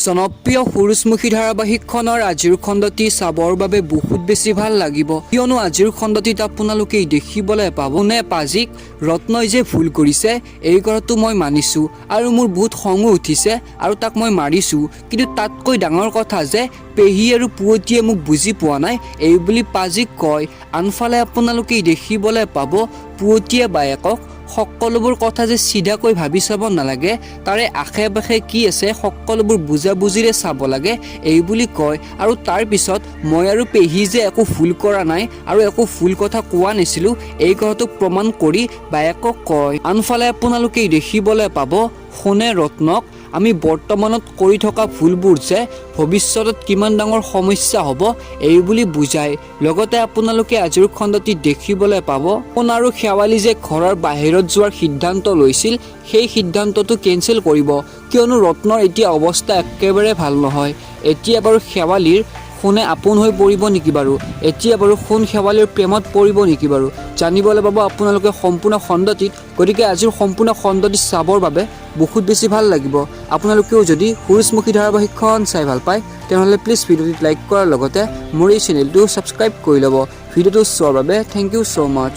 জনপ্ৰিয় সুৰুজমুখী ধাৰাবাহিকখনৰ আজিৰ খণ্ডটি চাবৰ বাবে বহুত বেছি ভাল লাগিব, কিয়নো আজিৰ খণ্ডটিত আপোনালোকে দেখিবলৈ পাব নে পাজিক ৰত্নই যে ভুল কৰিছে এই কথাটো মই মানিছোঁ আৰু মোৰ বহুত খঙো উঠিছে আৰু তাক মই মাৰিছোঁ, কিন্তু তাতকৈ ডাঙৰ কথা যে পেহী আৰু পুৱতীয়ে মোক বুজি পোৱা নাই এই বুলি পাজিক কয়। আনফালে আপোনালোকে দেখিবলৈ পাব পুৱতীয়ে বায়েকক সকলোবোৰ কথা যে চিধাকৈ ভাবি চাব নালাগে, তাৰে আশে পাশে কি আছে সকলোবোৰ বুজাবুজিৰে চাব লাগে এই বুলি কয়। আৰু তাৰ পিছত মই আৰু পেহী যে একো ভুল কৰা নাই আৰু একো ভুল কথা কোৱা নাছিলোঁ এই কথাটো প্ৰমাণ কৰি বায়েকক কয়। আনফালে আপোনালোকে দেখিবলৈ পাব সোণে ৰত্নক আমি বৰ্তমানত কৰি থকা ভুলবোৰ যে ভৱিষ্যতত কিমান ডাঙৰ সমস্যা হ'ব এই বুলি বুজায়। লগতে আপোনালোকে আজিৰ খণ্ডটি দেখিবলৈ পাব সোণ আৰু শেৱালি যে ঘৰৰ বাহিৰত যোৱাৰ সিদ্ধান্ত লৈছিল সেই সিদ্ধান্তটো কেঞ্চেল কৰিব, কিয়নো ৰত্নৰ এতিয়া অৱস্থা একেবাৰে ভাল নহয়। এতিয়া বাৰু শেৱালিৰ সোণে আপোন হৈ পৰিব নেকি বাৰু? এতিয়া বাৰু সোণ শেৱালিৰ প্ৰেমত পৰিব নেকি বাৰু? জানিবলৈ পাব আপোনালোকে সম্পূৰ্ণ খণ্ডটিত। গতিকে আজিৰ সম্পূৰ্ণ খণ্ডটি চাবৰ বাবে বহুত বেছি ভাল লাগিব। আপোনালোকেও যদি সুৰুজমুখী ধাৰাবাহিকখন চাই ভাল পায় তেনেহ'লে প্লিজ ভিডিঅ'টিত লাইক কৰাৰ লগতে মোৰ এই চেনেলটো ছাবস্ক্ৰাইব কৰি ল'ব। ভিডিঅ'টো চোৱাৰ বাবে থেংক ইউ ছ' মাছ।